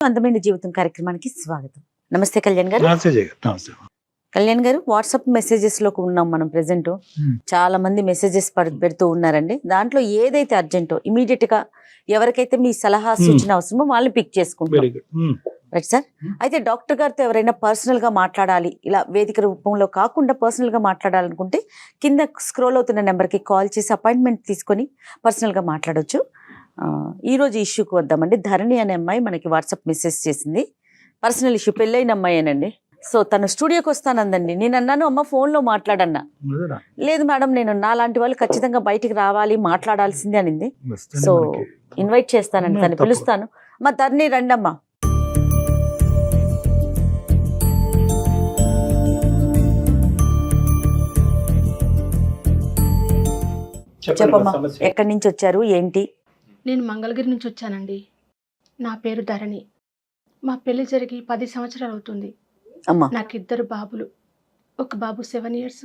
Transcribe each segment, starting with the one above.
అందమైన జీవితం కార్యక్రమానికి స్వాగతం. నమస్తే కళ్యాణ్ గారు. కళ్యాణ్ గారు, వాట్సాప్ మెసేజెస్ లో ఉన్నాం మనం ప్రెసెంట్. చాలా మంది మెసేజెస్ పెడుతూ ఉన్నారండి. దాంట్లో ఏదైతే అర్జెంటో ఇమీడియట్ గా ఎవరికైతే మీ సలహా సూచన అవసరమో వాళ్ళని పిక్ చేసుకుంటాం. Right sir. అయితే డాక్టర్ గారితో ఎవరైనా పర్సనల్ గా మాట్లాడాలి, ఇలా వేదిక రూపంలో కాకుండా పర్సనల్ గా మాట్లాడాలనుకుంటే కింద స్క్రోల్ అవుతున్న నెంబర్కి కాల్ చేసి అపాయింట్మెంట్ తీసుకొని పర్సనల్ గా మాట్లాడొచ్చు. ఈ రోజు ఇష్యూకి వద్దామండి. ధరణి అనే అమ్మాయి మనకి వాట్సాప్ మెసేజ్ చేసింది. పర్సనల్ ఇష్యూ, పెళ్ళైన అమ్మాయేనండి. సో తను స్టూడియోకి వస్తానందండి. నేను అన్నాను, అమ్మ ఫోన్లో మాట్లాడన్నా. లేదు మేడం, నేను నాలాంటి వాళ్ళు ఖచ్చితంగా బయటికి రావాలి, మాట్లాడాల్సిందే అనింది. సో ఇన్వైట్ చేస్తానండి, తను పిలుస్తాను. అమ్మ ధరణి రండమ్మా. చెప్పమ్మా, ఎక్కడి నుంచి వచ్చారు, ఏంటి? నేను మంగళగిరి నుంచి వచ్చానండి. నా పేరు ధరణి. మా పెళ్లి జరిగి 10 సంవత్సరాలు అవుతుంది. నాకు 2 బాబులు. ఒక బాబు 7 years,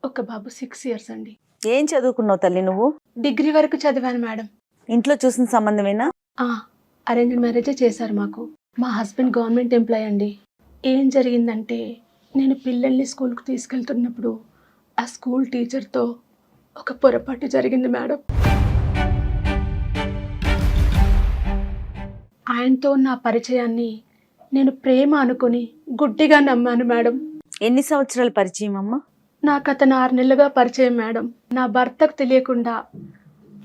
ఒక బాబు 6 years అండి. ఏం చదువుకున్నావు తల్లి నువ్వు? డిగ్రీ వరకు చదివాను మేడం. ఇంట్లో చూసిన సంబంధమేనా? అరేంజ్డ్ మ్యారేజే చేశారు మాకు. మా హస్బెండ్ గవర్నమెంట్ ఎంప్లాయ్ అండి. ఏం జరిగిందంటే, నేను పిల్లల్ని స్కూల్కి తీసుకెళ్తున్నప్పుడు ఆ స్కూల్ టీచర్తో ఒక పొరపాటు జరిగింది మేడం. ఆయనతో నా పరిచయాన్ని నేను ప్రేమ అనుకుని గుడ్డిగా నమ్మాను మేడం. ఎన్ని సంవత్సరాల పరిచయం అమ్మా? నాకు అతను 6 నెలలుగా పరిచయం మేడం. నా భర్తకు తెలియకుండా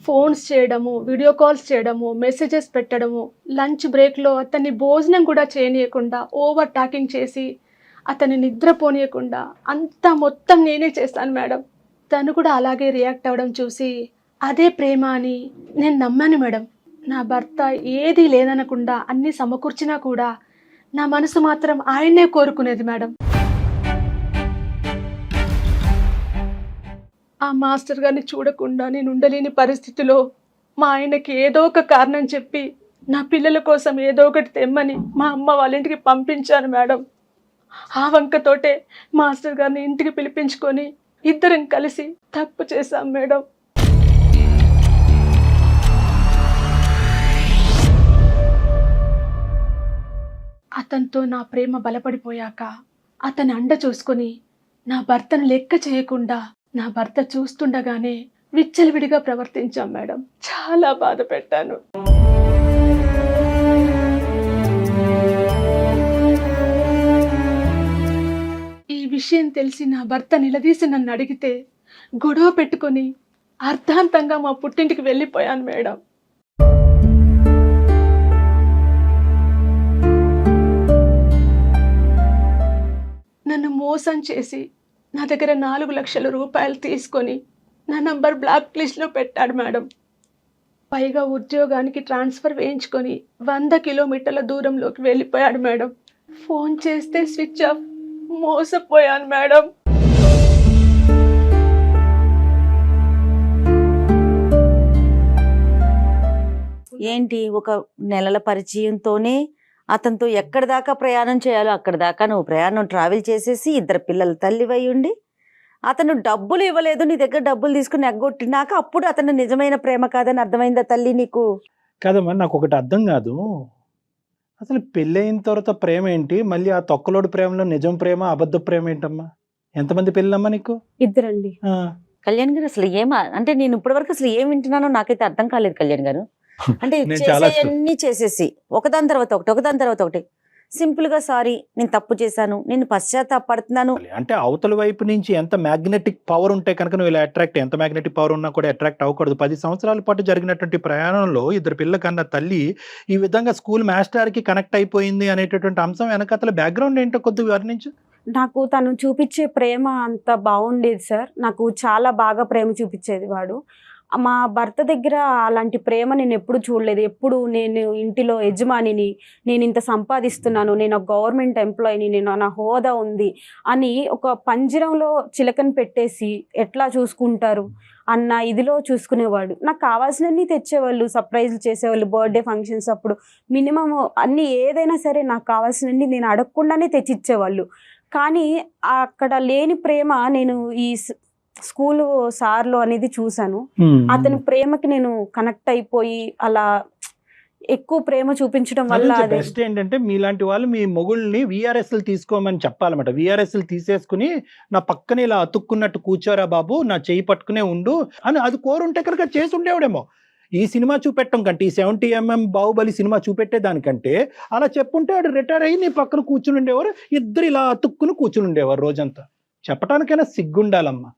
ఫోన్స్ చేయడము, వీడియో కాల్స్ చేయడము, మెసేజెస్ పెట్టడము, లంచ్ బ్రేక్లో అతన్ని భోజనం కూడా చేయనీయకుండా ఓవర్ టాకింగ్ చేసి అతన్ని నిద్రపోనీయకుండా అంతా మొత్తం నేనే చేస్తాను మేడం. తను కూడా అలాగే రియాక్ట్ అవ్వడం చూసి అదే ప్రేమ అని నేను నమ్మాను మేడం. నా భర్త ఏది లేదనకుండా అన్నీ సమకూర్చినా కూడా నా మనసు మాత్రం ఆయన్నే కోరుకునేది మేడం. ఆ మాస్టర్ గారిని చూడకుండా నేను ఉండలేని పరిస్థితిలో మా ఆయనకి ఏదో ఒక కారణం చెప్పి నా పిల్లల కోసం ఏదో ఒకటి తెమ్మని మా అమ్మ వాళ్ళ ఇంటికి పంపించాను మేడం. ఆ వంకతోటే మాస్టర్ గారిని ఇంటికి పిలిపించుకొని ఇద్దరం కలిసి తప్పు చేశాం మేడం. అతనితో నా ప్రేమ బలపడిపోయాక అతని అండ చూసుకొని నా భర్తను లెక్క చేయకుండా నా భర్త చూస్తుండగానే విచ్చలవిడిగా ప్రవర్తించాం మేడం. చాలా బాధ పెట్టాను. ఈ విషయం తెలిసి నా భర్త నిలదీసి నన్ను అడిగితే గొడవ పెట్టుకొని అర్ధాంతంగా మా పుట్టింటికి వెళ్ళిపోయాను మేడం. నన్ను మోసం చేసి నా దగ్గర 4 లక్షల రూపాయలు తీసుకొని నా నంబర్ బ్లాక్ లిస్ట్లో పెట్టాడు మేడం. పైగా ఉద్యోగానికి ట్రాన్స్ఫర్ వేయించుకొని 100 కిలోమీటర్ల దూరంలోకి వెళ్ళిపోయాడు మేడం. ఫోన్ చేస్తే స్విచ్ ఆఫ్. మోసపోయాను మేడం. ఏంటి, ఒక నెలల పరిచయంతోనే అతనితో ఎక్కడి దాకా ప్రయాణం చేయాలో అక్కడి దాకా నువ్వు ప్రయాణం ట్రావెల్ చేసేసి 2 పిల్లల తల్లివై ఉండి అతను డబ్బులు ఇవ్వలేదు, నీ దగ్గర డబ్బులు తీసుకుని ఎగ్గొట్టినాక అప్పుడు అతను నిజమైన ప్రేమ కాదని అర్థమైందా తల్లి నీకు? కదమ్మా, నాకు ఒకటి అర్థం కాదు. అసలు పెళ్ళయిన తర్వాత ప్రేమ ఏంటి, మళ్ళీ ఆ తొక్కలోడు ప్రేమలో నిజం ప్రేమ అబద్ధ ప్రేమ ఏంటమ్మా? ఎంతమంది పెళ్ళమ్మా నీకు? 2 అండి. కళ్యాణ్ గారు, అసలు అంటే నేను ఇప్పటివరకు అసలు ఏం వింటున్నానో నాకైతే అర్థం కాలేదు కళ్యాణ్ గారు. అంటే చేసేయన్నీ చేసేసి ఒకదాని తర్వాత ఒకటి సింపుల్ గా సారీ, నేను తప్పు చేశాను, నేను పశ్చాత్తాపడుతున్నాను అంటే అవతల వైపు నుంచి ఎంత మ్యాగ్నెటిక్ పవర్ ఉంటే కనుక నువ్వు ఇలా అట్రాక్ట్, ఎంత మ్యాగ్నెటిక్ పవర్ ఉన్నా కూడా అట్రాక్ట్ అవ్వకూడదు. 10 సంవత్సరాల పాటు జరిగినటువంటి ప్రయాణంలో 2 పిల్లల కన్నా తల్లి ఈ విధంగా స్కూల్ మాస్టర్ కి కనెక్ట్ అయిపోయింది అనేటటువంటి అంశం వెనకతల బ్యాక్గ్రౌండ్ ఏంటో కొద్దిగా వర్ణించు. నాకు తను చూపించే ప్రేమ అంత బాగుండేది సార్. నాకు చాలా బాగా ప్రేమ చూపించేది వాడు. మా భర్త దగ్గర అలాంటి ప్రేమ నేను ఎప్పుడు చూడలేదు. ఎప్పుడు నేను ఇంటిలో యజమానిని, నేను ఇంత సంపాదిస్తున్నాను, నేను ఒక గవర్నమెంట్ ఎంప్లాయీని, నేను నా హోదా ఉంది అని ఒక పంజరంలో చిలకని పెట్టేసి ఎట్లా చూసుకుంటారు అన్న ఇదిలో చూసుకునేవాడు. నాకు కావాల్సినన్ని తెచ్చేవాళ్ళు, సర్ప్రైజ్లు చేసేవాళ్ళు, బర్త్డే ఫంక్షన్స్ అప్పుడు మినిమం అన్నీ ఏదైనా సరే నాకు కావాల్సినన్ని నేను అడగకుండానే తెచ్చిచ్చేవాళ్ళు. కానీ అక్కడ లేని ప్రేమ నేను ఈ స్కూల్ సార్లో అనేది చూశాను. అతని ప్రేమకి నేను కనెక్ట్ అయిపోయి అలా ఎక్కువ ప్రేమ చూపించడం వల్ల అది బెస్ట్ ఏంటంటే మీలాంటి వాళ్ళు మీ మొగుళ్ళని విఆర్ఎస్లు తీసుకోమని చెప్పాలన్నమాట. విఆర్ఎస్లు తీసేసుకుని నా పక్కన ఇలా అతుక్కున్నట్టు కూర్చోరా బాబు, నా చేయి పట్టుకునే ఉండు అని అది కోరుంటే కనుక చేసి ఉండేవాడేమో. ఈ సినిమా చూపెట్టడం కంటే, ఈ 70mm బాహుబలి సినిమా చూపెట్టే దానికంటే అలా చెప్పుంటే వాడు రిటైర్ అయ్యి నీ పక్కన కూర్చుని ఉండేవారు, ఇద్దరు ఇలా అతుక్కుని కూర్చుని ఉండేవారు రోజంతా. చెప్పడానికైనా సిగ్గుండాలమ్మా.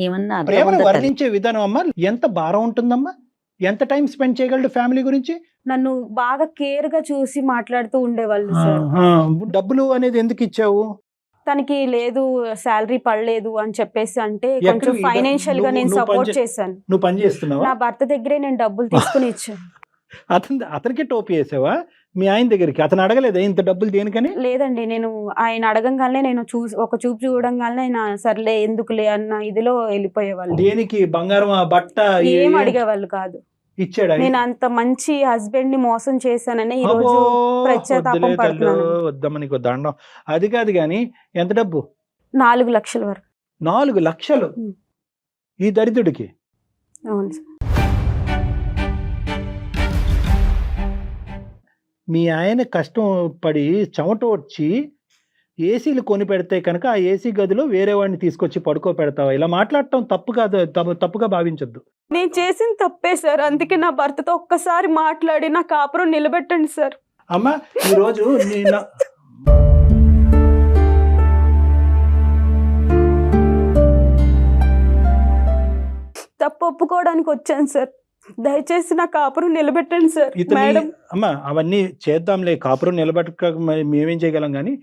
ఏమన్నా అర్థం ప్రేమను ఉందా తల్లి? వర్ణించే విధానం అమ్మా ఎంత భారం ఉంటుందమ్మా. ఎంత టైం స్పెండ్ చేయగలడు ఫ్యామిలీ గురించి? నన్ను బాగా కేర్ గా చూసి మాట్లాడుతూ ఉండేవాళ్ళు సార్. డబ్బులు అనేది ఎందుకు ఇచ్చావు? తనకి లేదు శాలరీ పడలేదు అని చెప్పేసి అంటే ఎక్కడ కొంచెం ఈ ఫైనాన్షియల్ గా నేను నువ్వు సపోర్ట్ పని చేశాను. నువ్వు పని చేస్తున్నావా? నా భర్త దగ్గరే నేను డబ్బులు తీసుకుని ఇచ్చాను. అతనికి టోపీ వేసావా మీ ఆయన దగ్గరికి? అతను అడగలేదా ఇంత డబ్బులు దేనికని? లేదండి, నేను ఆయన అడగంగానే నేను ఒక చూపు చూడంగానే ఆయన సర్లే ఎందుకులే అన్న ఇదిలో వెళ్ళిపోయేవాళ్ళు. దేనికి? బంగారం, బట్ట ఏం అడిగేవాళ్ళు కాదు. ఇచ్చాడా? నేను అంత మంచి హస్బెండ్ ని మోసం చేశానని ఈ రోజు ప్రత్యేతాపం పడుతున్నాను. వద్దమ్మ నీకు దండం. అది కాదు గాని ఎంత డబ్బు? 4 లక్షల వరకు. 4 లక్షలు ఈ దరిద్రుడికి? అవును సార్. మీ ఆయన కష్టం పడి చెమట వచ్చి ఏసీలు కొని పెడితే కనుక ఆ ఏసీ గదిలో వేరే వాడిని తీసుకొచ్చి పడుకో పెడతావా? ఇలా మాట్లాడటం తప్పు కాదు, తప్పుగా భావించొద్దు. నేను చేసిన తప్పే సార్, అందుకే నా భర్తతో ఒక్కసారి మాట్లాడి నా కాపురం నిలబెట్టండి సార్. అమ్మా ఈరోజు నేను తప్పు ఒప్పుకోవడానికి వచ్చాను సార్, దయచేసి నా కాపురం నిలబెట్టండి సార్. ఇతని మేడం అమ్మా అవన్నీ చేద్దాంలే, కాపురం నిలబెట్టక మేమేం చేయగలం కానీ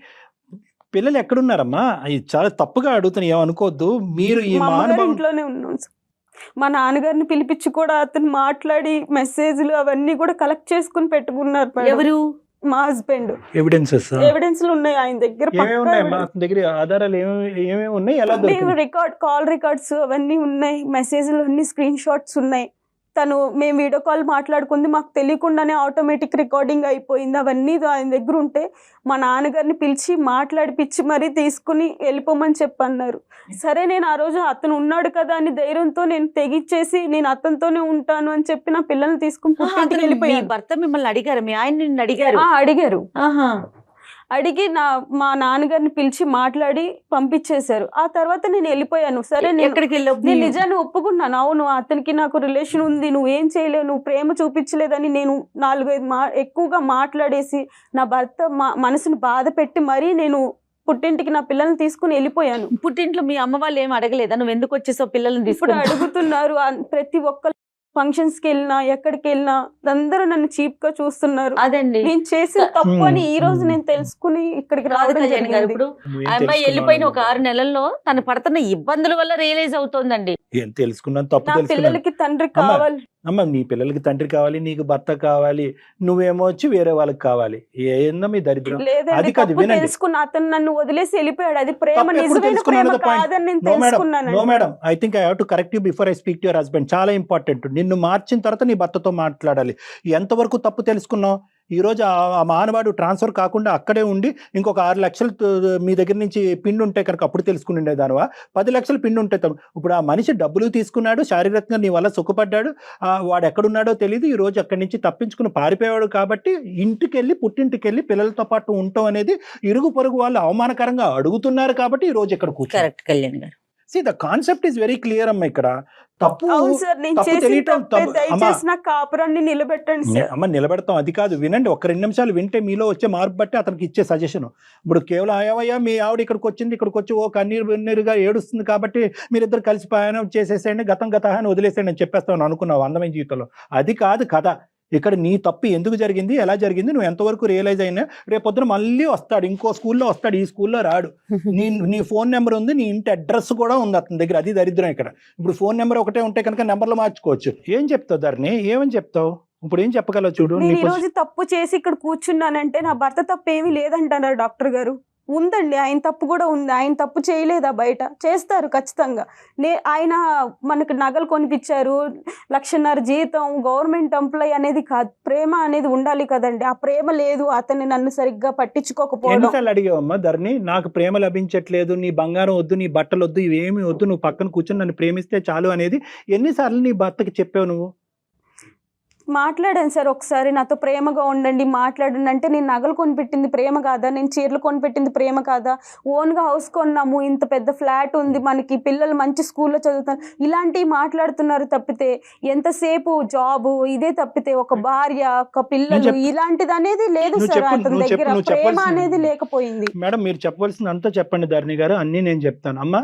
పిల్లలు ఎక్కడున్నారమ్మా? అవి చాలా తప్పుగా అడుగుతాను, ఏమనుకోవద్దు. మీరు ఈ మా అమ్మగారి మానవ ఇంట్లోనే ఉన్నాను సార్. మా నాన్నగారిని పిలిపించి కూడా అతను మాట్లాడి మెసేజ్లు అవన్నీ కూడా కలెక్ట్ చేసుకుని పెట్టుకున్నారు మేడం. ఎవరు? మా హస్బెండ్. ఎవిడెన్సెస్ ఎవిడెన్స్లు ఉన్నాయి ఆయన దగ్గర, ఏమేమి ఉన్నాయి మా దగ్గర? ఆధారాలు ఏమేమి ఉన్నాయి? ఎలా దొరికింది? కాల్ రికార్డ్స్ అవన్నీ ఉన్నాయి, మెసేజ్లు అన్ని స్క్రీన్ షాట్స్ ఉన్నాయి. మేము వీడియో కాల్ మాట్లాడుకుంది మాకు తెలియకుండానే ఆటోమేటిక్ రికార్డింగ్ అయిపోయింది. అవన్నీ ఆయన దగ్గర ఉంటే మా నాన్నగారిని పిలిచి మాట్లాడిపిచ్చి మరీ తీసుకుని వెళ్ళిపోమని చెప్పన్నారు. సరే నేను ఆ రోజు అతను ఉన్నాడు కదా అని ధైర్యంతో నేను తెగిచ్చేసి నేను అతనితోనే ఉంటాను అని చెప్పి నా పిల్లల్ని తీసుకుని పుట్టింటికి మీ వెళ్ళిపోయాను. భర్త మిమ్మల్ని అడిగారు? మీ ఆయన నిన్ను అడిగారు? అడిగారు. ఆహా. అడిగి మా నాన్నగారిని పిలిచి మాట్లాడి పంపించేశారు. ఆ తర్వాత నేను వెళ్ళిపోయాను. సరే ఎక్కడికి వెళ్ళావు? నేను నిజాన్ని ఒప్పుకున్నాను. అవును అతనికి నాకు రిలేషన్ ఉంది, నువ్వేం చేయలేవు, నువ్వు ప్రేమ చూపించలేదని నేను 4-5 ఎక్కువగా మాట్లాడేసి నా భర్త మనసును బాధ పెట్టి మరీ నేను పుట్టింటికి నా పిల్లల్ని తీసుకుని వెళ్ళిపోయాను. పుట్టింట్లో మీ అమ్మ వాళ్ళు ఏమి అడగలేదా నువ్వు ఎందుకు వచ్చేసావు పిల్లల్ని ఇప్పుడు తీసుకుని? అడుగుతున్నారు. ప్రతి ఒక్క ఫంక్షన్స్ కి వెళ్ళినా ఎక్కడికి వెళ్ళినా అందరూ నన్ను చీప్ గా చూస్తున్నారు. అదండి నేను చేసిన తప్పు అని ఈ రోజు నేను తెలుసుకుని ఇక్కడికి రాదు రావడం కళ్యాణ్ గారు. జరిగింది. ఇప్పుడు ఆ అమ్మాయి వెళ్ళిపోయిన ఒక 6 నెలల్లో తను పడుతున్న ఇబ్బందుల వల్ల రియలైజ్ అవుతోందండి. ఏం తెలుసుకున్నాను, తప్పు నా తెలుసుకున్నాను. పిల్లలకి తండ్రి కావాలి. అమ్మ నీ పిల్లలకి తండ్రి కావాలి, నీకు భర్త కావాలి, నువ్వేమో వచ్చి వేరే వాళ్ళకి కావాలి. ఏందో మీ దరిద్రం. లేదండి, అది కాదు, తప్పు వినండి. తెలుసుకున్న అతను నన్ను వదిలేసి వెళ్ళిపోయాడు. అది ప్రేమ, తప్పు ఎప్పుడు నిజమైన తెలుసుకున్నావు ప్రేమ అన్నది point. కాదని నేను నో మేడం, తెలుసుకున్నాను. No madam, I think I have to correct you before I speak to your husband. చాలా ఇంపార్టెంట్. నిన్ను మార్చిన తర్వాత నీ భర్తతో మాట్లాడాలి. ఎంతవరకు తప్పు తెలుసుకున్నావు? ఈ రోజు ఆ మానవాడు ట్రాన్స్ఫర్ కాకుండా అక్కడే ఉండి ఇంకొక 6 లక్షలు మీ దగ్గర నుంచి పిండి ఉంటే కనుక అప్పుడు తెలుసుకుని ఉండేదానివా? 10 లక్షలు పిండి ఉంటే ఇప్పుడు ఆ మనిషి డబ్బులు తీసుకున్నాడు, శారీరకంగా నీ వల్ల సుఖపడ్డాడు, వాడు ఎక్కడున్నాడో తెలియదు. ఈ రోజు అక్కడి నుంచి తప్పించుకుని పారిపోయాడు. కాబట్టి ఇంటికి వెళ్ళి పుట్టింటికి వెళ్ళి పిల్లలతో పాటు ఉండటం అనేది ఇరుగు పొరుగు వాళ్ళు అవమానకరంగా అడుగుతున్నారు. కాబట్టి ఈ రోజు ఇక్కడ కూర్చో. కరెక్ట్ కళ్యాణ్ గారు. See, the concept is very clear అమ్మ. ఇక్కడ తప్పు అవును సార్, నేను తప్పు చేసిన తెలియటం తప్పే. దయచేసి నా కాపురాన్ని నిలబెట్టండి సార్. అమ్మ నిలబెడతాం, అది కాదు. వినండి, ఒక 2 నిమిషాలు వింటే మీలో వచ్చే మార్పు బట్టి అతనికి ఇచ్చే సజెషన్. ఇప్పుడు కేవలం అయ్యా మీ ఆవిడ ఇక్కడికి వచ్చింది, ఇక్కడికి వచ్చి ఓ కన్నీరుగా ఏడుస్తుంది కాబట్టి మీరిద్దరు కలిసి ప్రయాణం చేసేసేయండి, గత అని వదిలేసేయండి అని చెప్పేస్తాను అనుకున్నావు అందమైన జీవితంలో. అది కాదు కథ. ఇక్కడ నీ తప్పు ఎందుకు జరిగింది, ఎలా జరిగింది, నువ్వు ఎంతవరకు రియలైజ్ అయినా. రేపొద్దున మళ్ళీ వస్తాడు, ఇంకో స్కూల్లో వస్తాడు, ఈ స్కూల్లో రాడు. నీ ఫోన్ నెంబర్ ఉంది, నీ ఇంటి అడ్రస్ కూడా ఉంది అతని దగ్గర. అది దరిద్రం ఇక్కడ. ఇప్పుడు ఫోన్ నెంబర్ ఒకటే ఉంటే కనుక నెంబర్లు మార్చుకోవచ్చు. ఏం చెప్తావు ధరణి? ఏమని చెప్తావు? ఇప్పుడు ఏం చెప్పగలవు చూడు. నేను ఈ రోజు తప్పు చేసి ఇక్కడ కూర్చున్నానంటే నా భర్త తప్పు ఏమీ లేదంటున్నారు డాక్టర్ గారు. ఉందండి, ఆయన తప్పు కూడా ఉంది. ఆయన తప్పు చేయలేదా? బయట చేస్తారు ఖచ్చితంగా. ఆయన మనకు నగలు కొనిపించారు, 1.5 లక్ష జీతం, గవర్నమెంట్ ఎంప్లాయ్ అనేది కాదు. ప్రేమ అనేది ఉండాలి కదండి. ఆ ప్రేమ లేదు, అతన్ని నన్ను సరిగ్గా పట్టించుకోకపోవడం. ఎన్నిసార్లు అడిగావమ్మా ధరణి, నాకు ప్రేమ లభించట్లేదు, నీ బంగారం వద్దు, నీ బట్టలు వద్దు, ఇవేమి వద్దు, నువ్వు పక్కన కూర్చొని నన్ను ప్రేమిస్తే చాలు అనేది ఎన్నిసార్లు నీ భర్తకి చెప్పావు నువ్వు? మాట్లాడాను సార్ ఒకసారి, నాతో ప్రేమగా ఉండండి, మాట్లాడండి అంటే, నేను నగలు కొనిపెట్టింది ప్రేమ కాదా, నేను చీరలు కొనిపెట్టింది ప్రేమ కాదా, ఓన్గా హౌస్ కొన్నాము, ఇంత పెద్ద ఫ్లాట్ ఉంది మనకి, పిల్లలు మంచి స్కూల్లో చదువుతారు, ఇలాంటివి మాట్లాడుతున్నారు తప్పితే, ఎంతసేపు జాబు ఇదే తప్పితే ఒక భార్య ఒక పిల్లలు ఇలాంటిది అనేది లేదు సార్. అతని దగ్గర ప్రేమ అనేది లేకపోయింది. మేడం మీరు చెప్పవలసింది అంతా చెప్పండి ధరణి గారు, అన్నీ నేను చెప్తాను. అమ్మా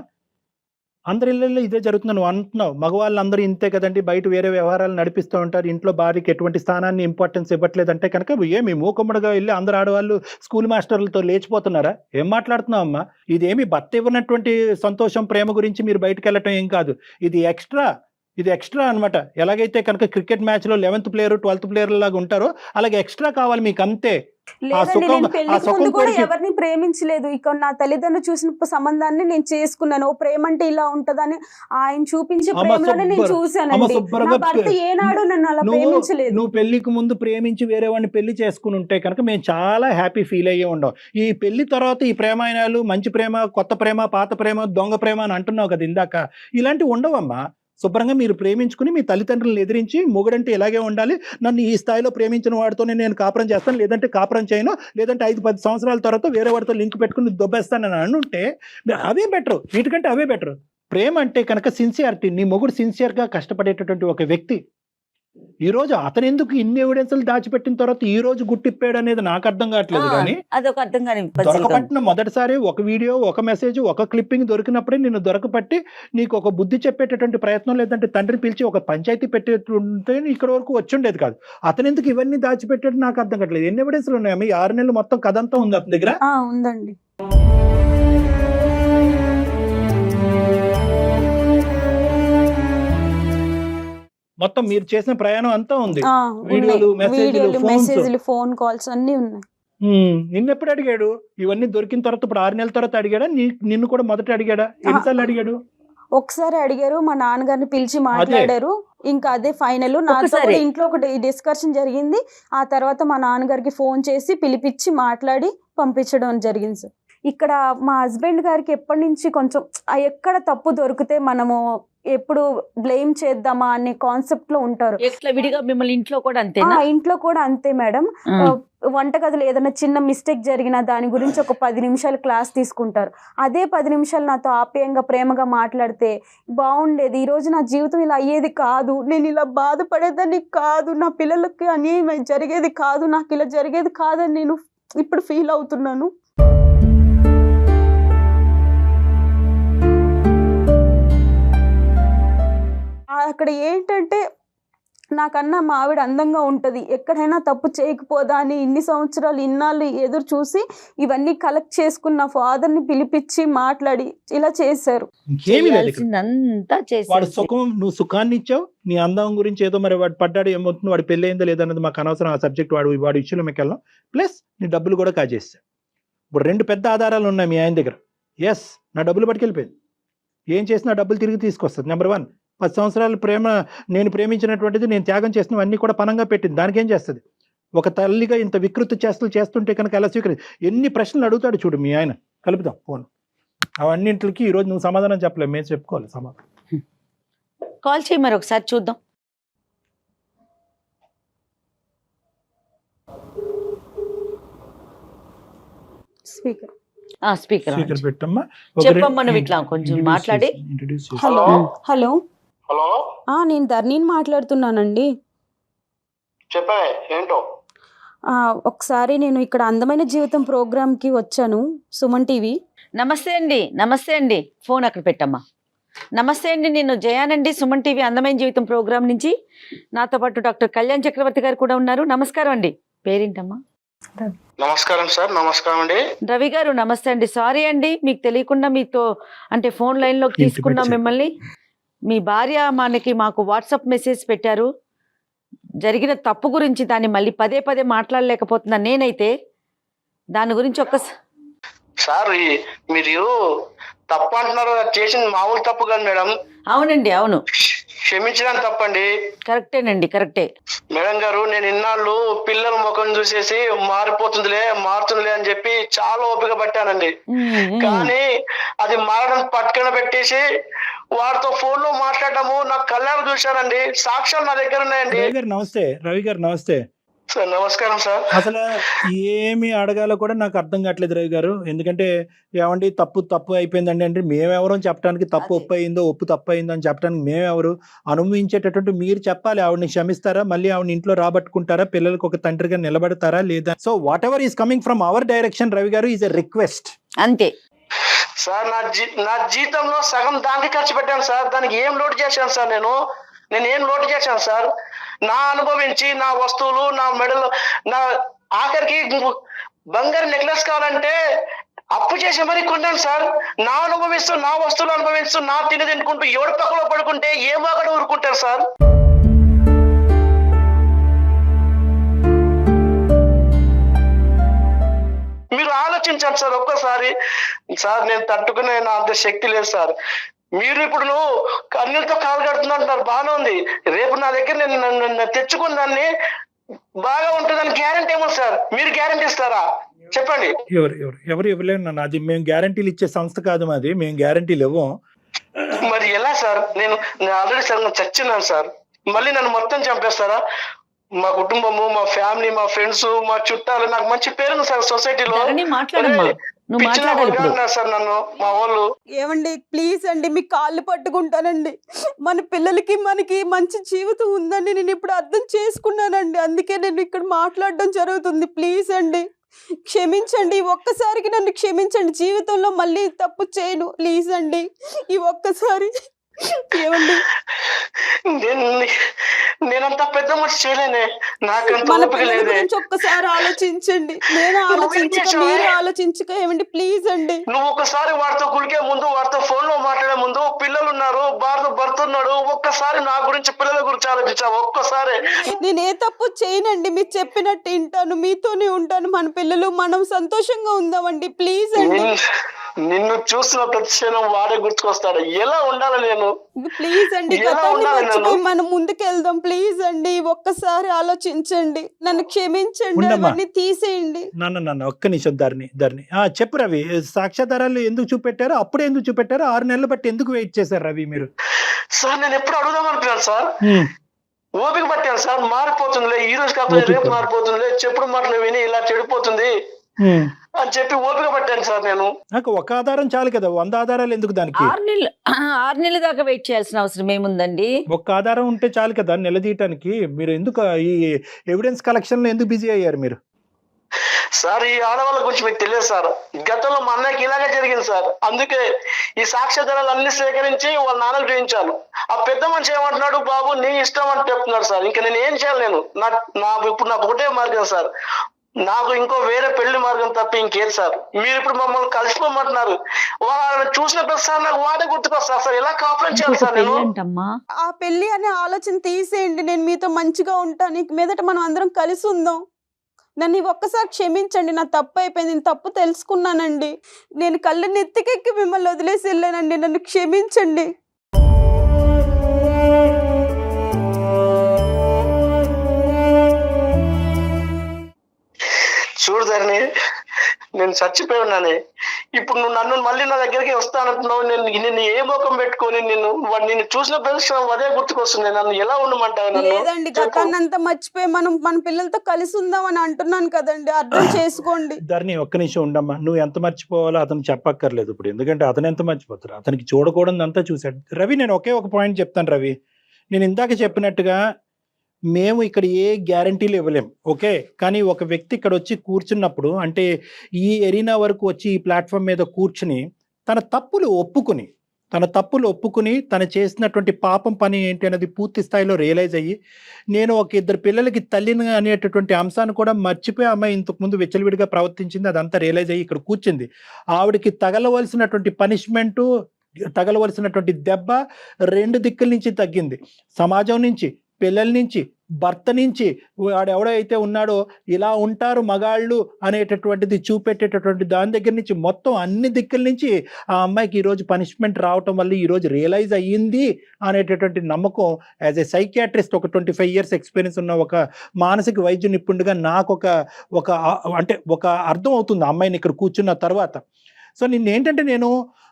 అందరి ఇళ్ళల్లో ఇదే జరుగుతుంది, నువ్వు అంటున్నావు మగవాళ్ళు అందరూ ఇంతే కదండి, బయట వేరే వ్యవహారాలు నడిపిస్తూ ఉంటారు, ఇంట్లో భార్యకి ఎటువంటి స్థానాన్ని ఇంపార్టెన్స్ ఇవ్వట్లేదంటే కనుక ఏమి మూకమ్మడిగా వెళ్ళి అందరు ఆడవాళ్ళు స్కూల్ మాస్టర్లతో లేచిపోతున్నారా? ఏం మాట్లాడుతున్నావు అమ్మా? ఇదేమి భర్త ఇవ్వనటువంటి సంతోషం ప్రేమ గురించి మీరు బయటకు వెళ్ళటం ఏం కాదు, ఇది ఎక్స్ట్రా అనమాట. ఎలాగైతే కనుక క్రికెట్ మ్యాచ్ లో 11th ప్లేయర్ 12th ప్లేయర్ లాగా ఉంటారో అలాగే ఎక్స్ట్రా కావాలి మీకు, అంతే. లేదండి, నేను పెళ్లికి ముందు కూడా ఎవరిని ప్రేమించలేదు. ఇక నా తల్లిదండ్రులు చూసిన సంబంధాన్ని నేను చేసుకున్నాను. ఓ ప్రేమ అంటే ఇలా ఉంటదని ఆయన చూపించే ప్రేమలోనే నేను చూశానండి. నా భర్త ఏనాడు నన్ను అలా ప్రేమించలేదు. నువ్వు పెళ్లికి ముందు ప్రేమించి వేరే వాడిని పెళ్లి చేసుకుని ఉంటే కనుక మేము చాలా హ్యాపీ ఫీల్ అయ్యే ఉండవు. ఈ పెళ్లి తర్వాత ఈ ప్రేమాయణాలు, మంచి ప్రేమ, కొత్త ప్రేమ, పాత ప్రేమ, దొంగ ప్రేమ అని అంటున్నావు కదా ఇందాక, ఇలాంటివి ఉండవమ్మా. శుభ్రంగా మీరు ప్రేమించుకుని మీ తల్లిదండ్రులను ఎదిరించి మొగుడంటే ఇలాగే ఉండాలి, నన్ను ఈ స్థాయిలో ప్రేమించిన వాడితోనే నేను కాపురం చేస్తాను, లేదంటే కాపురం చేయను, లేదంటే 5-10 సంవత్సరాల తర్వాత వేరే వాడితో లింక్ పెట్టుకుని దొబ్బేస్తానని అనుంటే అవే బెటరు, వీటికంటే అవే బెటరు. ప్రేమ అంటే కనుక సిన్సియారిటీ. నీ మొగుడు సిన్సియర్గా కష్టపడేటటువంటి ఒక వ్యక్తి. ఈ రోజు అతను ఎందుకు ఇన్ని ఎవిడెన్స్లు దాచిపెట్టిన తర్వాత ఈ రోజు గుట్టిప్పాడు అనేది నాకు అర్థం కావట్లేదు. కానీ అదొక అర్థం కాని దొరకపట్టిన మొదటిసారి ఒక వీడియో, ఒక మెసేజ్, ఒక క్లిప్పింగ్ దొరికినప్పుడే నిన్ను దొరకపట్టి నీకు ఒక బుద్ధి చెప్పేటటువంటి ప్రయత్నం, లేదంటే తండ్రిని పిలిచి ఒక పంచాయతీ పెట్టేటుంటే ఇక్కడ వరకు వచ్చుండేది కాదు. అతను ఎందుకు ఇవన్నీ దాచిపెట్టాడు నాకు అర్థం కావట్లేదు. ఎన్ని ఎవిడెన్స్లు ఉన్నాయా? ఈ 6 నెలలు మొత్తం కథ అంతా ఉంది అతని దగ్గర. ఉందండి. మొత్తం మీరు చేసిన ప్రయాణం అంతా ఉంది, వీడియోలు, మెసేజ్లు, ఫోన్ కాల్స్ అన్ని ఉన్నాయి. నిన్నెప్పుడు అడిగాడు? ఇవన్నీ దొరికిన తర్వాత ఇప్పుడు 6 నెలల తర్వాత అడిగాడా? నిన్ను కూడా మొదట అడిగాడా? ఎన్నిసార్లు అడిగాడు? ఒకసారి అడిగారు, మా నాన్నగారిని పిలిచి మాట్లాడారు. ఇంకా అదే ఫైనల్. నాతో ఇంట్లో ఒకటి డిస్కషన్ జరిగింది. ఆ తర్వాత మా నాన్నగారికి ఫోన్ చేసి పిలిపించి మాట్లాడి పంపించడం జరిగింది సార్. ఇక్కడ మా హస్బెండ్ గారికి ఎప్పటి నుంచి కొంచెం ఎక్కడ తప్పు దొరికితే మనము ఎప్పుడు బ్లేమ్ చేద్దామా అనే కాన్సెప్ట్ లో ఉంటారు. విడిగా మిమ్మల్ని ఇంట్లో కూడా అంతే? ఇంట్లో కూడా అంతే మేడం. వంటగదిలో ఏదైనా చిన్న మిస్టేక్ జరిగినా దాని గురించి ఒక 10 నిమిషాలు క్లాస్ తీసుకుంటారు. అదే 10 నిమిషాలు నాతో ఆప్యాయంగా ప్రేమగా మాట్లాడితే బాగుండేది. ఈ రోజు నా జీవితం ఇలా అయ్యేది కాదు, నేను ఇలా బాధపడేదాన్ని కాదు, నా పిల్లలకి అన్యాయం జరిగేది కాదు, నాకు ఇలా జరిగేది కాదని నేను ఇప్పుడు ఫీల్ అవుతున్నాను. అక్కడ ఏంటంటే నాకన్నా మా ఆవిడ అందంగా ఉంటుంది, ఎక్కడైనా తప్పు చేయకపోదా అని ఇన్ని సంవత్సరాలు ఇన్నాళ్ళు ఎదురు చూసి ఇవన్నీ కలెక్ట్ చేసుకున్న ఫాదర్ని పిలిపించి మాట్లాడి ఇలా చేశారు. నువ్వు సుఖాన్ని ఇచ్చావు, నీ అందం గురించి ఏదో మరి వాడు పడ్డాడు ఏమవుతుంది, వాడు పెళ్ళి అయిందో లేదన్నది మాకు అనవసరం, ఆ సబ్జెక్ట్ వాడు ఇచ్చిన మీకు వెళ్ళాం. ప్లస్ నీ డబ్బులు కూడా కాజేస్తావు. ఇప్పుడు 2 పెద్ద ఆధారాలు ఉన్నాయి మీ ఆయన దగ్గర. ఎస్, నా డబ్బులు పట్టుకెళ్ళిపోయింది, ఏం చేసినా డబ్బులు తిరిగి తీసుకొస్తుంది. నెంబర్ 1, 10 సంవత్సరాల ప్రేమ, నేను ప్రేమించినటువంటిది, నేను త్యాగం చేసినవన్నీ కూడా పనంగా పెట్టింది. దానికి ఏం చేస్తుంది? ఒక తల్లిగా ఇంత వికృతి చేష్టలు చేస్తుంటే కనుక ఎలా స్వీకరించి ఎన్ని ప్రశ్నలు అడుగుతాడు చూడు మీ ఆయన. కలుపుదాం ఫోన్. అవన్నింటికి ఈరోజు నువ్వు సమాధానం చెప్పలేవు, మేము చెప్పుకోవాలి సమాధానం. కాల్ చేయి మరి ఒకసారి చూద్దాం. స్పీకర్ స్పీకర్ పెట్టమ్మా. చెప్పమ్మా, నువ్వు ఇట్లా కొంచెం మాట్లాడి. హలో హలో హలో, నేను ధరణిని మాట్లాడుతున్నానండి. చెప్పే ఏంటో. ఒకసారి నేను ఇక్కడ అందమైన జీవితం ప్రోగ్రామ్ కి వచ్చాను, సుమన్ టీవీ. నమస్తే అండి. నమస్తే అండి, ఫోన్ అక్కడ పెట్టమ్మా. నమస్తే అండి, నేను జయానండి, సుమన్ టీవీ అందమైన జీవితం ప్రోగ్రామ్ నుంచి. నాతో పాటు డాక్టర్ కళ్యాణ్ చక్రవర్తి గారు కూడా ఉన్నారు. నమస్కారం అండి. పేరేంటమ్మా? నమస్కారం సార్. నమస్కారం అండి. రవి గారు నమస్తే అండి. సారీ అండి, మీకు తెలియకుండా మీతో అంటే ఫోన్ లైన్ లోకి తీసుకున్నాం మిమ్మల్ని. మీ భార్య మాకు వాట్సాప్ మెసేజ్ పెట్టారు, జరిగిన తప్పు గురించి. దాన్ని మళ్ళీ పదే మాట్లాడలేకపోతున్నా నేనైతే. దాని గురించి సార్ మీరు తప్పు అంటున్నారు, చేసింది మామూలు తప్పు కాదు మేడం. అవునండి, అవును, క్షమించడం తప్పండి. కరెక్టేనండి, కరెక్టే. మేడం గారు, నేను ఇన్నాళ్ళు పిల్లల ముఖం చూసేసి మారుతుందిలే అని చెప్పి చాలా ఓపిక పట్టానండి. కానీ అది మారడం పట్టున పెట్టేసి వాడితో ఫోన్ లో మాట్లాడటము నాకు కళ్యాణం చూశానండి, సాక్ష్యాలు నా దగ్గర ఉన్నాయండి. రవి గారు నమస్తే. రవి గారు నమస్తే సార్. నమస్కారం సార్. అసలు ఏమి అడగాలో కూడా నాకు అర్థం కావట్లేదు రవి గారు. ఎందుకంటే ఏమండి తప్పు అయిపోయిందండి అంటే మేమెవరో చెప్పడానికి, తప్పు ఒప్పు అయిందో ఒప్పు తప్పు అయిందో అని చెప్పడానికి మేమెవరు? అనుభవించేటటువంటి మీరు చెప్పాలి. ఆవిడని క్షమిస్తారా, మళ్ళీ ఆవిడని ఇంట్లో రాబట్టుకుంటారా, పిల్లలకు ఒక తండ్రిగా నిలబడతారా లేదా? So what ever is coming from our direction Ravi గారు ఈజ్ ఎ రిక్వెస్ట్. అంతే సార్. నా జీతంలో సగం దానికి ఖర్చు పెట్టాను సార్. దానికి ఏం లోటు చేశాను సార్? నేను ఏం లోటు చేశాను సార్? నా అనుభవించి నా వస్తువులు, నా మెడలు, నా ఆఖరికి బంగారు నెక్లెస్ కావాలంటే అప్పు చేసి మరీ కొన్నాను సార్. నా అనుభవిస్తూ, నా వస్తువులు అనుభవిస్తూ, నా తినుకుంటూ ఎవడు పక్కలో పడుకుంటే ఏ బాగా ఊరుకుంటారు సార్? మీరు ఆలోచించాలి సార్ ఒక్కసారి. సార్ నేను తట్టుకునే నా అంత శక్తి లేదు సార్. మీరు ఇప్పుడు కన్నీళ్ళతో కాలు కడుతున్నారు, బాగానే ఉంది. రేపు నా దగ్గర నేను తెచ్చుకున్న దాన్ని బాగా ఉంటుందని గ్యారంటీ ఏమో సార్? మీరు గ్యారంటీ ఇస్తారా చెప్పండి? ఎవరు ఇవ్వలేరు నన్ను. అది మేము గ్యారంటీలు ఇచ్చే సంస్థ కాదు మాది, మేము గ్యారంటీలు ఇవ్వం. మరి ఎలా సార్? నేను ఆల్రెడీ సార్ చచ్చినాను సార్. మళ్ళీ నన్ను మొత్తం చంపేస్తారా? మా కుటుంబము, మా ఫ్యామిలీ, మా ఫ్రెండ్స్, మా చుట్టాలు, నాకు మంచి పేరు సార్ సొసైటీలో. సార్ నన్ను మా వాళ్ళు. ఏమండి ప్లీజ్ అండి, మీ కాళ్ళు పట్టుకుంటానండి. మన పిల్లలకి మనకి మంచి జీవితం ఉందండి నేను ఇప్పుడు అర్థం చేసుకున్నానండి. అందుకే నేను ఇక్కడ మాట్లాడడం జరుగుతుంది. ప్లీజ్ అండి క్షమించండి, ఒక్కసారికి నన్ను క్షమించండి. జీవితంలో మళ్ళీ తప్పు చేయను ప్లీజ్ అండి. ఈ ఒక్కసారి ఏమండి నేనంత పెద్ద మనిషి చేయలేనే, నాకంత మన ఓపిక పిల్లల లేదే. గురించి ఒక్కసారి ఆలోచించండి. నేను ఆలోచించక మీరు ఆలోచించక ఏమండి ప్లీజ్ అండి. నువ్వు ఒకసారి వాడితో కులికే ముందు, వాడితో ఫోన్ లో మాట్లాడే ముందు, పిల్లలు ఉన్నారు, భర్త ఉన్నాడు, ఒక్కసారి నా గురించి, పిల్లల గురించి ఆలోచించావు ఒక్కసారి. నేను ఏ తప్పు చేయనండి, మీరు చెప్పినట్టు వింటాను, మీతోనే ఉంటాను. మన పిల్లలు మనం సంతోషంగా ఉందామండి ప్లీజ్ అండి. నిన్ను చూసిన ప్రతి క్షణం వాడే గుర్తుకొస్తాడు. ఎలా ఉండాలి నేను? ప్లీజ్ అండి గతాన్ని మర్చిపోయి మనం ముందుకెళ్దాం ప్లీజ్ అండి. ఒక్కసారి ఆలోచించండి, నన్ను క్షమించండి, అవన్నీ తీసేయండి. నన్ను ఒక్క నిమిషం ధరణి చెప్పు రవి. సాక్ష్యాధారాలు ఎందుకు చూపెట్టారు? అప్పుడే ఎందుకు చూపెట్టారు? 6 నెలలు బట్టి ఎందుకు వెయిట్ చేశారు రవి మీరు? సార్ నేను ఎప్పుడు అడుగుదాం అనుకున్నాను సార్. ఓపిక పట్టాను సార్. మారిపోతుందిలే, ఈ రోజు కాకపోతే రేపు మారిపోతుందిలే, చెప్పుడు మాటలు విని ఇలా చెడిపోతుంది అని చెప్పి ఓపిక పట్టాను సార్. నేను నాకు ఒక ఆధారం చాలు కదా, 100 ఆధారాలు ఎందుకు దానికి? 6 నెలల దాకా వెయిట్ చేయాల్సిన అవసరం ఏముందండి? ఒక్క ఆధారం ఉంటే చాలు కదా నిలదీయటానికి. మీరు ఎందుకు ఈ ఎవిడెన్స్ కలెక్షన్ లో ఎందుకు బిజీ అయ్యారు మీరు? సార్ ఈ ఆడవాళ్ళ గురించి మీకు తెలియదు సార్. గతంలో మా అన్నయ్యకి ఇలాగే జరిగింది సార్. అందుకే ఈ సాక్ష్యాధారాలు అన్ని సేకరించి వాళ్ళ నాన్నకు చూపించాను. ఆ పెద్ద మనిషి ఏమంటున్నాడు, బాబు నీ ఇష్టం అని చెప్తున్నాడు సార్. ఇంకా నేను ఏం చేయాలి? ఇప్పుడు నాకు ఒకటే మార్గం సార్, నాకు ఇంకో వేరే పెళ్లి మార్గం తప్ప ఇంకేది సార్. మీరు ఇప్పుడు మమ్మల్ని కలిసిపోమంటున్నారు. వాళ్ళని చూసిన ప్రతిసారి నాకు వాడే గుర్తుకొస్తారు సార్. ఎలా కాపురం చేయాలి సార్ నేను? ఆ పెళ్లి అనే ఆలోచన తీసేయండి. నేను మీతో మంచిగా ఉంటాను, మీదట మనం అందరం కలిసి ఉందాం. నన్ను ఒక్కసారి క్షమించండి, నా తప్పు అయిపోయింది, నేను తప్పు తెలుసుకున్నానండి. నేను కళ్ళు నెత్తికెక్కి మిమ్మల్ని వదిలేసి వెళ్ళానండి, నన్ను క్షమించండి. చూడు ధరణి, నేను చచ్చిపోయి ఉన్నానే. ఇప్పుడు నువ్వు నన్ను మళ్ళీ నా దగ్గరికి వస్తానంటున్నావు. నేను ఏ ముఖం పెట్టుకొని నిన్ను చూసిన ప్రదేశం అదే గుర్తుకొస్తుంది. నన్ను ఎలా ఉండమంటావు? లేదండి గతాన్నంతా మర్చిపోయి మనం మన పిల్లలతో కలిసి ఉందాం అని అంటున్నాను కదండి, అర్థం చేసుకోండి. ధరణి ఒక్క నిమిషం ఉండమ్మా. నువ్వు ఎంత మర్చిపోవాలో అతను చెప్పక్కర్లేదు ఇప్పుడు, ఎందుకంటే అతను ఎంత మర్చిపోతారు, అతనికి చూడకూడదంతా చూశాడు. రవి నేను ఒకే ఒక పాయింట్ చెప్తాను రవి. నేను ఇందాక చెప్పినట్టుగా మేము ఇక్కడ ఏ గ్యారంటీలు ఇవ్వలేం, ఓకే? కానీ ఒక వ్యక్తి ఇక్కడ వచ్చి కూర్చున్నప్పుడు, అంటే ఈ ఎరీనా వరకు వచ్చి ఈ ప్లాట్ఫామ్ మీద కూర్చుని తన తప్పులు ఒప్పుకుని తను చేసినటువంటి పాపం పని ఏంటి అనేది పూర్తి స్థాయిలో రియలైజ్ అయ్యి, నేను ఒక 2 పిల్లలకి తల్లిని అనేటటువంటి అంశాన్ని కూడా మర్చిపోయి అమ్మాయి ఇంతకుముందు విచ్చలవిడిగా ప్రవర్తించింది, అదంతా రియలైజ్ అయ్యి ఇక్కడ కూర్చుంది. ఆవిడకి తగలవలసినటువంటి పనిష్మెంటు, తగలవలసినటువంటి దెబ్బ 2 దిక్కుల నుంచి తగ్గింది. సమాజం నుంచి, పిల్లల నుంచి, భర్త నుంచి, వాడెవడైతే ఉన్నాడో ఇలా ఉంటారు మగాళ్ళు అనేటటువంటిది చూపెట్టేటటువంటి దాని దగ్గర నుంచి మొత్తం అన్ని దిక్కుల నుంచి ఆ అమ్మాయికి ఈరోజు పనిష్మెంట్ రావటం వల్ల ఈరోజు రియలైజ్ అయ్యింది అనేటటువంటి నమ్మకం. యాజ్ ఏ సైకియాట్రిస్ట్, ఒక 25 years ఎక్స్పీరియన్స్ ఉన్న ఒక మానసిక వైద్య నిపుణుడిగా నాకు ఒక అర్థం అవుతుంది అమ్మాయిని ఇక్కడ కూర్చున్న తర్వాత. సో నిన్నేంటంటే నేను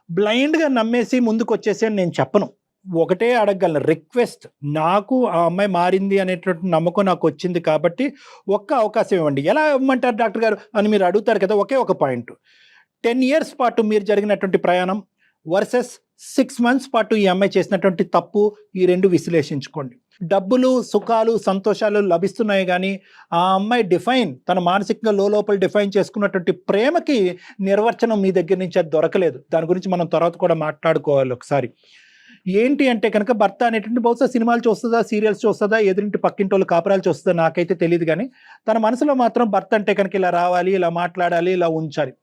బ్లైండ్గా నమ్మేసి ముందుకు వచ్చేసి అని నేను చెప్పను. ఒకటే అడగగలను, రిక్వెస్ట్, నాకు ఆ అమ్మాయి మారింది అనేటువంటి నమ్మకం నాకు వచ్చింది కాబట్టి ఒక్క అవకాశం ఇవ్వండి. ఎలా ఇవ్వమంటారు డాక్టర్ గారు అని మీరు అడుగుతారు కదా. ఒకే ఒక పాయింట్, 10 years పాటు మీరు జరిగినటువంటి ప్రయాణం వర్సెస్ 6 months పాటు ఈ అమ్మాయి చేసినటువంటి తప్పు, ఈ రెండు విశ్లేషించుకోండి. డబ్బులు, సుఖాలు, సంతోషాలు లభిస్తున్నాయి కానీ ఆ అమ్మాయి తన మానసికంగా లోపల డిఫైన్ చేసుకున్నటువంటి ప్రేమకి నిర్వచనం మీ దగ్గర నుంచి అది దొరకలేదు. దాని గురించి మనం తర్వాత కూడా మాట్లాడుకోవాలి ఒకసారి. ఏంటి అంటే కనుక భర్త అనేటువంటి బహుశా సినిమాలు చూస్తుందా, సీరియల్స్ చూస్తుందా, ఎదురింటి పక్కింటి వాళ్ళు కాపురాలు చూస్తుందా నాకైతే తెలియదు, కానీ తన మనసులో మాత్రం భర్త అంటే కనుక ఇలా రావాలి, ఇలా మాట్లాడాలి, ఇలా ఉంచాలి.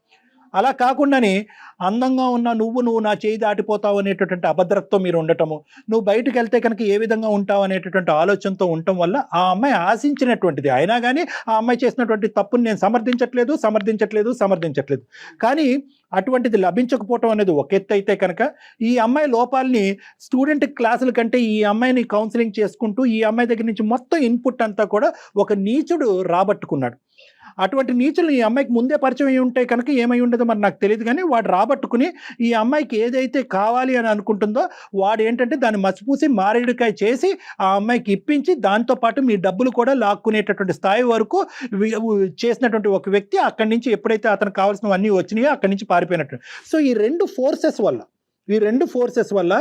అలా కాకుండానే అందంగా ఉన్న నువ్వు నా చేయి దాటిపోతావు అనేటటువంటి అభద్రతతో మీరు ఉండటము, నువ్వు బయటకు వెళ్తే కనుక ఏ విధంగా ఉంటావు అనేటటువంటి ఆలోచనతో ఉండటం వల్ల ఆ అమ్మాయి ఆశించినటువంటిది. అయినా కానీ ఆ అమ్మాయి చేసినటువంటి తప్పుని నేను సమర్థించట్లేదు. కానీ అటువంటిది లభించకపోవటం అనేది ఒక ఎత్తు అయితే కనుక ఈ అమ్మాయి లోపాలని స్టూడెంట్ క్లాసుల కంటే ఈ అమ్మాయిని కౌన్సిలింగ్ చేసుకుంటూ ఈ అమ్మాయి దగ్గర నుంచి మొత్తం ఇన్పుట్ అంతా కూడా ఒక నీచుడు రాబట్టుకున్నాడు. అటువంటి నీచులు ఈ అమ్మాయికి ముందే పరిచయం అయి ఉంటే కనుక ఏమై ఉండదో మరి నాకు తెలియదు, కానీ వాడు రాబట్టుకుని ఈ అమ్మాయికి ఏదైతే కావాలి అని అనుకుంటుందో వాడు ఏంటంటే దాన్ని మసిపూసి మారేడుకాయ చేసి ఆ అమ్మాయికి ఇప్పించి దాంతోపాటు మీ డబ్బులు కూడా లాక్కునేటటువంటి స్థాయి వరకు చేసినటువంటి ఒక వ్యక్తి అక్కడి నుంచి ఎప్పుడైతే అతనికి కావాల్సినవన్నీ వచ్చినాయో అక్కడి నుంచి పారిపోయినట్టు. సో ఈ రెండు ఫోర్సెస్ వల్ల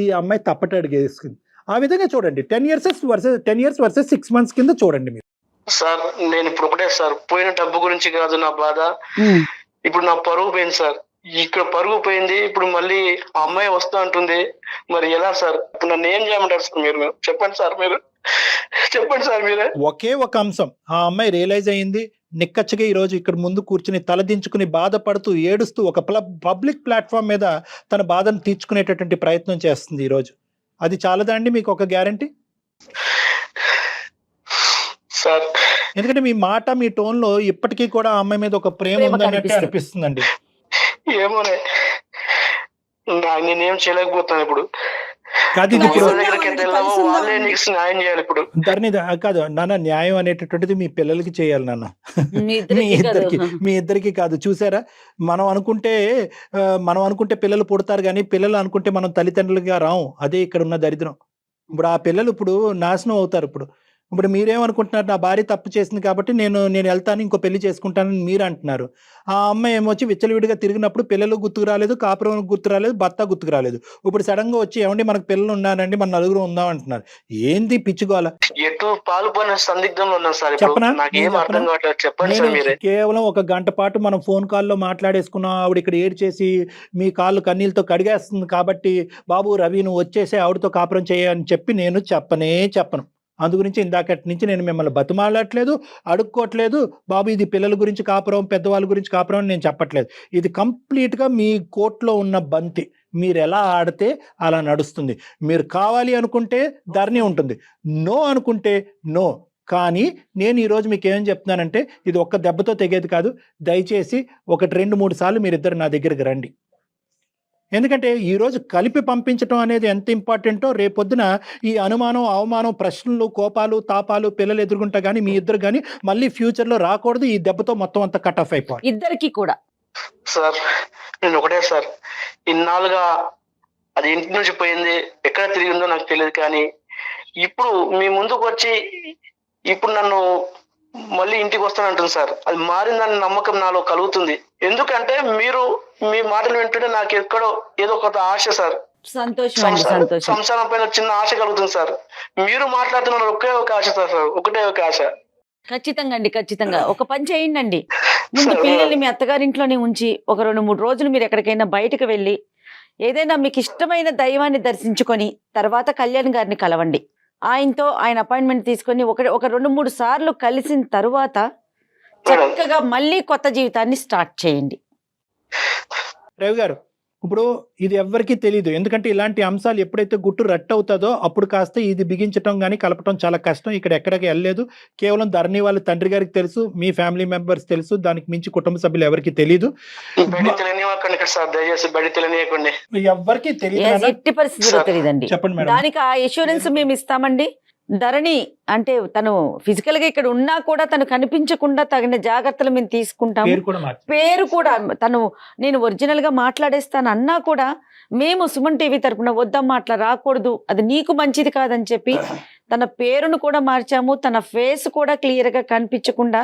ఈ అమ్మాయి తప్పటడుగు వేసుకుంది. ఆ విధంగా చూడండి, 10 years వర్సెస్ 6 months కింద చూడండి మీరు. సార్ నేను ఇప్పుడు ఒకటే సార్, పోయిన డబ్బు గురించి కాదు నా బాధ, ఇప్పుడు నా పరువు పోయింది సార్. ఇక్కడ పరుగు పోయింది, ఇప్పుడు మళ్ళీ ఆ అమ్మాయి వస్తా అంటుంది, మరి ఎలా సార్? ఇప్పుడు నన్ను ఏం చేయమంటారు సార్? మీరు చెప్పండి సార్ మీరే. ఒకే ఒక అంశం, ఆ అమ్మాయి రియలైజ్ అయ్యింది, నిక్కచ్చిగా ఈరోజు ఇక్కడ ముందు కూర్చుని తలదించుకుని బాధపడుతూ ఏడుస్తూ ఒక పబ్లిక్ ప్లాట్ఫామ్ మీద తన బాధను తీర్చుకునేటటువంటి ప్రయత్నం చేస్తుంది ఈరోజు. అది చాలదా అండి మీకు ఒక గ్యారంటీ? సార్ ఎందుకంటే మీ మాట, మీ టోన్ లో ఇప్పటికీ కూడా ఆ అమ్మాయి మీద ఒక ప్రేమ ఉందన్నట్టు అనిపిస్తుందండి. ఏమోనే, నేనేం చేయలేకపోతాను ఇప్పుడు. కాదు వాళ్ళే నీకు న్యాయం చేయాలి ఇప్పుడు. ధరణి కాదు నాన్న, న్యాయం అనేటటువంటిది మీ పిల్లలకి చేయాలి నాన్న, మీ ఇద్దరికి కాదు. చూసారా, మనం అనుకుంటే పిల్లలు పుడతారు కానీ పిల్లలు అనుకుంటే మనం తల్లిదండ్రులుగా రాము. అదే ఇక్కడ ఉన్న దరిద్రం. ఇప్పుడు ఆ పిల్లలు ఇప్పుడు నాశనం అవుతారు. ఇప్పుడు మీరేమనుకుంటున్నారు, నా భార్య తప్పు చేసింది కాబట్టి నేను వెళ్తాను, ఇంకో పెళ్లి చేసుకుంటానని మీరు అంటున్నారు. ఆ అమ్మాయి ఏమొచ్చి విచ్చలవిడిగా తిరిగినప్పుడు పిల్లలు గుర్తుకు రాలేదు, కాపురం గుర్తు రాలేదు, భర్త గుర్తుకు రాలేదు. ఇప్పుడు సడన్ గా వచ్చి ఏమండి మనకు పిల్లలు ఉన్నారండి, మన నలుగురు ఉందాం అంటున్నారు. ఏంది పిచ్చుకోవాల? ఎటు పాల్పొనే సందిగ్ధంలో ఉన్నాను సార్. చెప్పండి. కేవలం 1 గంట పాటు మనం ఫోన్ కాల్లో మాట్లాడేసుకున్నాం. ఆవిడ ఇక్కడ ఏడ్చేసి మీ కాళ్ళు కన్నీళ్ళతో కడిగేస్తుంది కాబట్టి బాబు రవి నువ్వు వచ్చేసి ఆవిడతో కాపురం చేయని చెప్పి నేను చెప్పను. అందు గురించి ఇందాకటి నుంచి నేను మిమ్మల్ని బతిమాలట్లేదు, అడుక్కోవట్లేదు. బాబు ఇది పిల్లల గురించి కాపురం, పెద్దవాళ్ళ గురించి కాపురం అని నేను చెప్పట్లేదు. ఇది కంప్లీట్గా మీ కోర్టులో ఉన్న బంతి. మీరు ఎలా ఆడితే అలా నడుస్తుంది. మీరు కావాలి అనుకుంటే ధరణి ఉంటుంది, నో అనుకుంటే నో. కానీ నేను ఈరోజు మీకు ఏం చెప్తున్నానంటే ఇది ఒక్క దెబ్బతో తెగేది కాదు. దయచేసి 1, 2, 3 సార్లు మీరిద్దరు నా దగ్గరికి రండి. ఎందుకంటే ఈరోజు కలిపి పంపించడం అనేది ఎంత ఇంపార్టెంటో రేపొద్దున ఈ అనుమానం, అవమానం, ప్రశ్నలు, కోపాలు, తాపాలు పిల్లలు ఎదుర్కొంటా కానీ మీ ఇద్దరు కానీ మళ్ళీ ఫ్యూచర్లో రాకూడదు. ఈ దెబ్బతో మొత్తం అంతా కట్ ఆఫ్ అయిపోవాలి ఇద్దరికి కూడా. సార్ నేను ఒకటే సార్, ఇన్నాళ్ళుగా అది ఇంటి నుంచి పోయింది, ఎక్కడ తిరిగిందో నాకు తెలియదు, కానీ ఇప్పుడు మీ ముందుకు వచ్చి ఇప్పుడు నన్ను మళ్ళీ ఇంటికి వస్తానంటుంది సార్. అది మారిందని నమ్మకం నాలో కలుగుతుంది. ఎందుకంటే మీరు మీ మాటలు వింటుంటే నాకు ఎక్కడో ఏదో ఒక ఆశ సార్, సంసారం పైన చిన్న ఆశ కలుగుతుంది సార్. మీరు మాట్లాడుతున్నారు ఒకే ఒక ఆశ సార్, ఒకటే ఒక ఆశ. ఖచ్చితంగా ఒక పని చేయండి. ముందు పిల్లల్ని మీ అత్తగారింట్లోనే ఉంచి ఒక 2-3 రోజులు మీరు ఎక్కడికైనా బయటకు వెళ్ళి ఏదైనా మీకు ఇష్టమైన దైవాన్ని దర్శించుకొని తర్వాత కళ్యాణ్ గారిని కలవండి. ఆయనతో ఆయన అపాయింట్మెంట్ తీసుకొని ఒక 2-3 సార్లు కలిసిన తరువాత చక్కగా మళ్ళీ కొత్త జీవితాన్ని స్టార్ట్ చేయండి. రవి గారు, ఇప్పుడు ఇది ఎవ్వరికీ తెలియదు. ఎందుకంటే ఇలాంటి అంశాలు ఎప్పుడైతే గుట్టు రట్టవుతుందో అప్పుడు కాస్త ఇది బిగించడం కానీ కలపటం చాలా కష్టం. ఇక్కడ ఎక్కడికి వెళ్ళలేదు. కేవలం ధరణి వాళ్ళ తండ్రి గారికి తెలుసు, మీ ఫ్యామిలీ మెంబర్స్ తెలుసు, దానికి మించి కుటుంబ సభ్యులు ఎవరికి తెలియదు. ఎవరికి తెలియదు. ఎట్టి పరిస్థితుల్లో తెలియదండి. చెప్పండి మేడం. దానికి ఆ ఇన్సూరెన్స్ మేము ఇస్తామండి. ధరణి అంటే తను ఫిజికల్ గా ఇక్కడ ఉన్నా కూడా తను కనిపించకుండా తగిన జాగ్రత్తలు మేము తీసుకుంటాము. పేరు కూడా మార్చి పేరు కూడా తను నేను ఒరిజినల్ గా మాట్లాడేస్తాను అన్నా కూడా మేము సుమన్ టీవీ తరపున వద్దమ్మా అట్లా రాకూడదు, అది నీకు మంచిది కాదని చెప్పి తన పేరును కూడా మార్చాము. తన ఫేస్ కూడా క్లియర్ గా కనిపించకుండా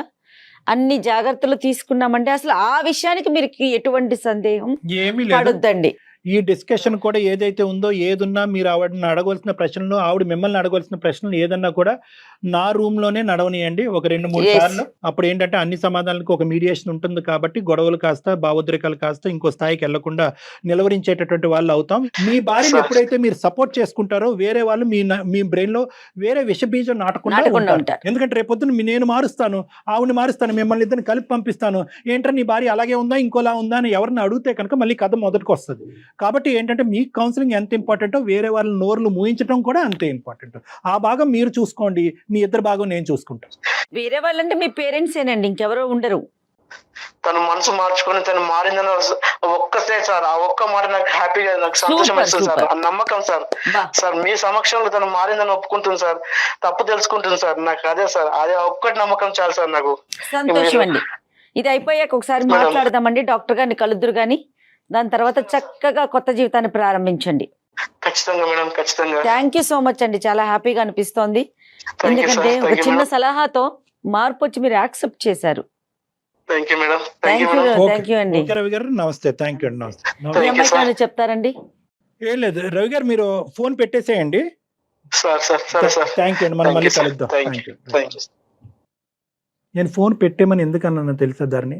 అన్ని జాగ్రత్తలు తీసుకున్నామంటే అసలు ఆ విషయానికి మీరు ఎటువంటి సందేహం ఏమీ లేదు. పడొద్దండి. ఈ డిస్కషన్ కూడా ఏదైతే ఉందో ఏదున్నా మీరు ఆవిడని అడగవలసిన ప్రశ్నలు, ఆవిడ మిమ్మల్ని అడగవలసిన ప్రశ్నలు ఏదన్నా కూడా నా రూమ్ లోనే నడవనియండి ఒక 2-3 Yes. సార్లు. అప్పుడు ఏంటంటే అన్ని సమాధానాలకు ఒక మీడియేషన్ ఉంటుంది కాబట్టి గొడవలు కాస్త భావోద్రేకాలు కాస్త ఇంకో స్థాయికి వెళ్లకుండా నిలవరించేటటువంటి వాళ్ళు అవుతాం. మీ భార్యను Sir. ఎప్పుడైతే మీరు సపోర్ట్ చేసుకుంటారో వేరే వాళ్ళు మీ బ్రెయిన్ లో వేరే విషబీజం నాటకుండా నాటకుండా ఉంటారు. ఎందుకంటే రేపొద్దున నేను మారుస్తాను, ఆవిడని మారుస్తాను, మిమ్మల్ని ఇద్దరిని కలిపి పంపిస్తాను, ఏంటంటే నీ భార్య అలాగే ఉందా ఇంకోలా ఉందా అని ఎవరిని అడిగితే కనుక మళ్ళీ కథ మొదటికి వస్తుంది. కాబట్టి ఏంటంటే మీ కౌన్సిలింగ్ ఎంత ఇంపార్టెంటో వేరే వాళ్ళ నోర్లు మూయించడం కూడా అంతే ఇంపార్టెంట్. ఆ భాగం మీరు చూసుకోండి, మీ ఇద్దరు భాగం నేను చూసుకుంటాను. వేరే వాళ్ళంటే మీ పేరెంట్స్ ఏనండి, ఇంకెవరో ఉండరు. తను మనసు మార్చుకొని తను మారిందని ఒక్కటే సార్, ఆ ఒక్క మాట నాకు హ్యాపీగా, నాకు సంతోషం Super, ఇస్తుంది సార్. super. ఆ నమ్మకం సార్. బా సార్ మీ సమక్షంలో తను మారిందని ఒప్పుకుంటుంది సార్, తప్పు తెలుసుకుంటుంది సార్. నాకు అదే సార్, అదే ఒక్కటి నమ్మకం చాలు సార్ నాకు. సంతోషం అండి. ఇది అయిపోయాక ఒకసారి మేడం. మాట్లాడదామండి, డాక్టర్ గారిని కలుద్దురు గాని. దాని తర్వాత చక్కగా కొత్త జీవితాన్ని ప్రారంభించండి. ఖచ్చితంగా మేడం, ఖచ్చితంగా. థ్యాంక్ యూ సో మచ్ అండి, చాలా హ్యాపీగా అనిపిస్తోంది. థ్యాంక్ యూ సార్, ఎందుకంటే ఒక థ్యాంక్ యూ చిన్న మేడం, సలహాతో మార్పు వచ్చి మీరు యాక్సెప్ట్ చేశారు. Thank you madam, thank thank you you madam. Thank you అండి. ఓకే రవి గారు, నమస్తే. థ్యాంక్ యూ అండి. నమస్తే. ఈ Thank you, అమ్మాయికి sir. ఏమైనా చెప్తారండి? ఏం లేదు రవి గారు, మీరు ఫోన్ పెట్టేసేయండి. సార్ సార్ సరే సార్, థ్యాంక్ యూ అండి, మనం థ్యాంక్ మళ్ళీ యూ సార్, కలుద్దాం. Thank thank you, you. Thank you. నేను ఫోన్ పెట్టేమని ఎందుకన్నా తెలుసా ధరణి,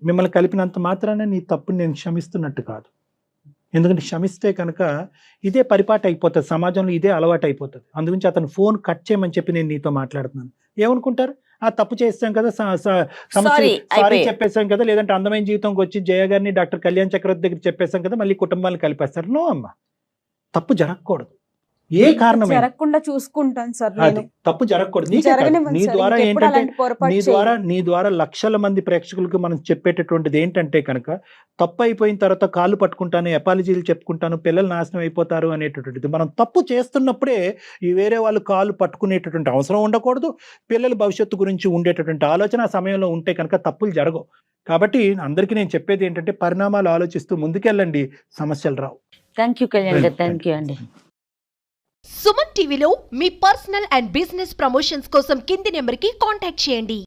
మిమ్మల్ని కలిపినంత మాత్రాన నీ తప్పుని నేను క్షమిస్తున్నట్టు కాదు. ఎందుకంటే క్షమిస్తే కనుక ఇదే పరిపాటి అయిపోతుంది, సమాజంలో ఇదే అలవాటు అయిపోతుంది. అందుగురించి అతను ఫోన్ కట్ చేయమని చెప్పి నేను నీతో మాట్లాడుతున్నాను. ఏమనుకుంటారు, ఆ తప్పు చేస్తాం కదా, సారీ అయిపోయి. చెప్పేసాం కదా, లేదంటే అందమైన జీవితంకి వచ్చి జయ గారిని డాక్టర్ కళ్యాణ్ చక్రవర్తి దగ్గర చెప్పేసాం కదా, మళ్ళీ కుటుంబాలను కలిపేస్తారు. నో అమ్మా, తప్పు జరగకూడదు. ఏ కారణం జరగకుండా చూసుకుంటాను సార్ అది నేను. తప్పు జరగకూడదు. నీకే కాదు, జరగనివ్వను నీ సార్, ద్వారా ఇంకెప్పుడు ఏంటంటే అలాంటి పొరపాటు నీ ద్వారా లక్షల మంది ప్రేక్షకులకు మనం చెప్పేటటువంటిది ఏంటంటే కనుక తప్పు అయిపోయిన తర్వాత కాళ్ళు పట్టుకుంటాను, అపాలజీలు చెప్పుకుంటాను, పిల్లలు నాశనం అయిపోతారు అనేటటువంటిది. మనం తప్పు చేస్తున్నప్పుడే ఈ వేరే వాళ్ళు కాళ్ళు పట్టుకునేటటువంటి అవసరం ఉండకూడదు. పిల్లల భవిష్యత్తు గురించి ఉండేటటువంటి ఆలోచన ఆ సమయంలో ఉంటే కనుక తప్పులు జరగవు. కాబట్టి అందరికీ నేను చెప్పేది ఏంటంటే పరిణామాలు ఆలోచిస్తూ ముందుకెళ్ళండి, సమస్యలు రావు. థ్యాంక్ యూ కళ్యాణ్ గారు, థ్యాంక్ యూ అండి. సుమన్ టీవీలో మీ పర్సనల్ అండ్ బిజినెస్ ప్రమోషన్స్ కోసం కింది నెంబర్కి కాంటాక్ట్ చేయండి.